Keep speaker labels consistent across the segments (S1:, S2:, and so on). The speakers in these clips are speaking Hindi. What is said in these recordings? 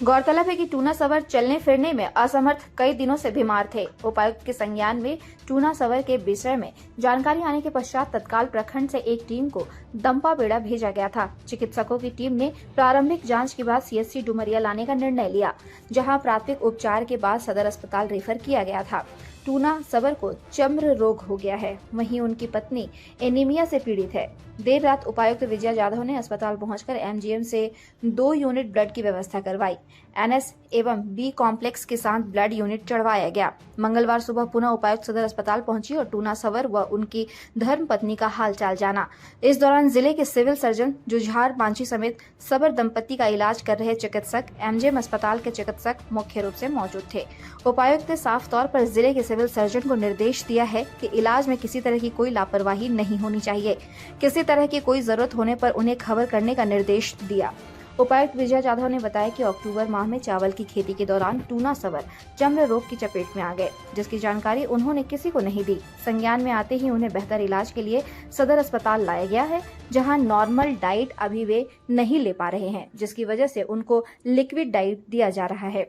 S1: गौरतलब है कि टूना सवर चलने फिरने में असमर्थ कई दिनों से बीमार थे। उपायुक्त के संज्ञान में टूना सवर के विषय में जानकारी आने के पश्चात तत्काल प्रखंड से एक टीम को दंपा बेड़ा भेजा गया था। चिकित्सकों की टीम ने प्रारंभिक जांच के बाद सीएचसी डुमरिया लाने का निर्णय लिया, जहां प्राथमिक उपचार के बाद सदर अस्पताल रेफर किया गया था। टूना सवर को चर्म रोग हो गया है, वहीं उनकी पत्नी एनीमिया से पीड़ित है। देर रात उपायुक्त विजया जाधव ने अस्पताल पहुंचकर एमजीएम से 2 यूनिट ब्लड की व्यवस्था करवाई। एनएस एवं बी कॉम्प्लेक्स के साथ ब्लड यूनिट चढ़वाया गया। मंगलवार सुबह पुनः उपायुक्त सदर अस्पताल पहुंची और टूना सवर व उनकी धर्म पत्नी का हालचाल जाना। इस दौरान जिले के सिविल सर्जन जुझार मांझी समेत सबर दंपति का इलाज कर रहे चिकित्सक एमजीएम अस्पताल के चिकित्सक मुख्य रूप से मौजूद थे। उपायुक्त ने साफ तौर पर जिले के सिविल सर्जन को निर्देश दिया है कि इलाज में किसी तरह की कोई लापरवाही नहीं होनी चाहिए। किसी तरह की कोई जरूरत होने पर उन्हें खबर करने का निर्देश दिया। उपायुक्त विजय जाधव ने बताया कि अक्टूबर माह में चावल की खेती के दौरान टूना सवर चर्म रोग की चपेट में आ गए, जिसकी जानकारी उन्होंने किसी को नहीं दी। संज्ञान में आते ही उन्हें बेहतर इलाज के लिए सदर अस्पताल लाया गया है, जहां नॉर्मल डाइट अभी वे नहीं ले पा रहे हैं, जिसकी वजह से उनको लिक्विड डाइट दिया जा रहा है।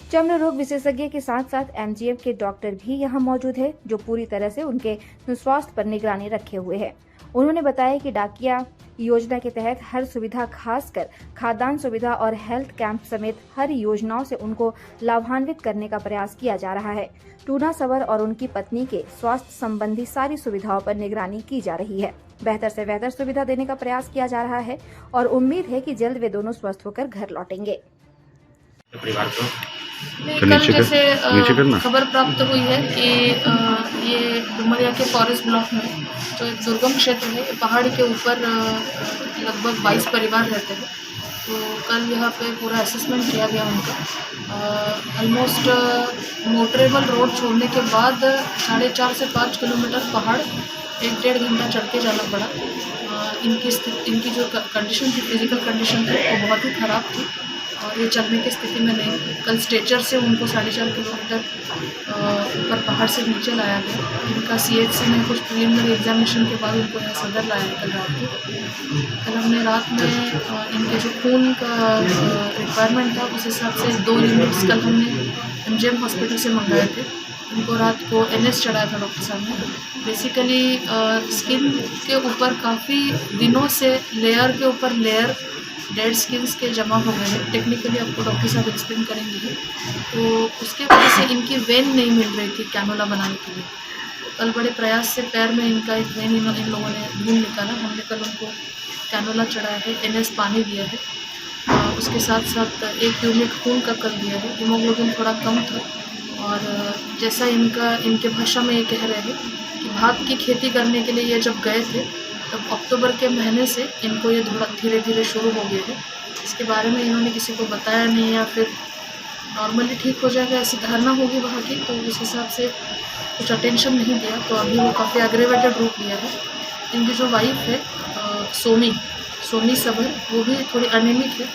S1: चर्म रोग विशेषज्ञ के साथ साथ एमजीएम के डॉक्टर भी यहां मौजूद है, जो पूरी तरह से उनके स्वास्थ्य पर निगरानी रखे हुए हैं। उन्होंने बताया कि डाकिया योजना के तहत हर सुविधा, खासकर खाद्यान्न सुविधा और हेल्थ कैंप समेत हर योजनाओं से उनको लाभान्वित करने का प्रयास किया जा रहा है। टूना सवर और उनकी पत्नी के स्वास्थ्य संबंधी सारी सुविधाओं पर निगरानी की जा रही है। बेहतर से बेहतर सुविधा देने का प्रयास किया जा रहा है और उम्मीद है कि जल्द वे दोनों स्वस्थ होकर घर लौटेंगे।
S2: परिवार को
S3: कल जैसे खबर प्राप्त हुई है कि ये डुमरिया के फॉरेस्ट ब्लॉक में जो एक दुर्गम क्षेत्र है, पहाड़ के ऊपर लगभग 22 परिवार रहते हैं। तो कल यहाँ पे पूरा असेसमेंट किया गया उनका। ऑलमोस्ट मोटरेबल रोड छोड़ने के बाद 4.5 से 5 किलोमीटर पहाड़ 1-1.5 घंटा चढ़ के जाना पड़ा। इनकी जो कंडीशन थी, फिजिकल कंडीशन थी, वो बहुत ही ख़राब थी और ये चलने की स्थिति में नहीं। कल स्ट्रेचर से उनको 4.5 किलोमीटर ऊपर पहाड़ से नीचे लाया गया। इनका सीएचसी में कुछ प्रिलिमिनरी एग्जामिनेशन के बाद उनको यहाँ सदर लाया कल रात को। कल हमने रात में इनके जो खून का रिक्वायरमेंट था, उस हिसाब से 2 यूनिट्स कल हमने एमजीएम हॉस्पिटल से मंगाए थे। इनको रात को एनएस चढ़ाया था डॉक्टर साहब ने। बेसिकली स्किन के ऊपर काफ़ी दिनों से लेयर के ऊपर लेयर डेड स्किन्स के जमा हो गए हैं। टेक्निकली आपको डॉक्टर साहब एक्सप्लेन करेंगे। तो उसके वजह से इनकी वेन नहीं मिल रही थी कैनोला बनाने के लिए। कल बड़े प्रयास से पैर में इनका एक वेन इन लोगों ने ढूंढ निकाला। हमने कल उनको कैनोला चढ़ाया है, एनएस पानी दिया है। उसके साथ साथ 1 यूनिट खून का कल दिया है। हीमोग्लोबिन थोड़ा कम था और जैसा इनके भाषा में ये कह रहे हैं कि भात की खेती करने के लिए ये जब गए थे, तब अक्टूबर के महीने से इनको ये थोड़ा धीरे धीरे शुरू हो गया है। इसके बारे में इन्होंने किसी को बताया नहीं, या फिर नॉर्मली ठीक हो जाएगा ऐसी धारणा होगी वहाँ की, तो उस हिसाब से कुछ अटेंशन नहीं दिया। तो अभी वो काफ़ी एग्रेवेटेड रूप लिया है। इनकी जो वाइफ है सोमी सबर, वो भी थोड़ी अनिमिक है।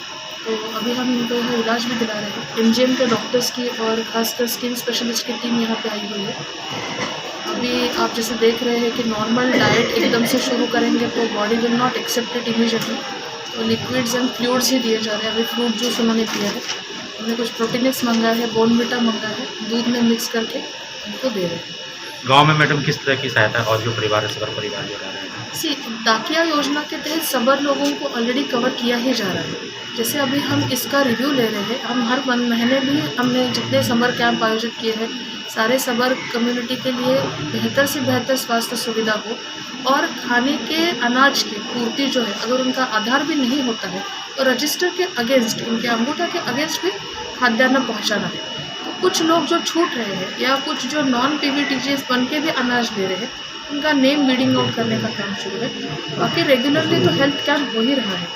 S3: तो अभी हम इनको यहाँ इलाज भी दिला रहे हैं। एमजीएम के डॉक्टर्स की और खासकर स्किन स्पेशलिस्ट की टीम यहाँ पे आई हुई है। अभी आप जैसे देख रहे हैं कि नॉर्मल डाइट एकदम से शुरू करेंगे तो body will not accept it immediately. तो लिक्विड्स एंड फ्लूइड्स ही दिए जा रहे हैं। अभी फ्रूट जूस उन्होंने पिया है। हमने कुछ प्रोटीनिक्स मंगाया है, बोर्नविटा मंगाया है, दूध में मिक्स करके उनको दे रहे हैं।
S2: गांव में मैडम किस तरह की सहायता और जो परिवार है, सबर परिवार जो रह रहे हैं?
S3: डाकिया योजना के तहत सबर लोगों को ऑलरेडी कवर किया ही जा रहा है। जैसे अभी हम इसका रिव्यू ले रहे हैं। हम हर महीने भी हमने जितने समर कैंप आयोजित किए हैं, सारे सबर कम्युनिटी के लिए बेहतर से बेहतर स्वास्थ्य सुविधा हो और खाने के अनाज की पूर्ति जो है, अगर उनका आधार भी नहीं होता है तो रजिस्टर के अगेंस्ट, उनके अंगूठा के अगेंस्ट भी खाद्यान्न पहुंचाना है। तो कुछ लोग जो छूट रहे हैं या कुछ जो नॉन पीवीटीजीएस बन के भी अनाज ले रहे हैं, उनका नेम वीडिंग आउट करने का काम शुरू है। बाकी रेगुलरली तो हेल्थ कैंप हो ही रहा है।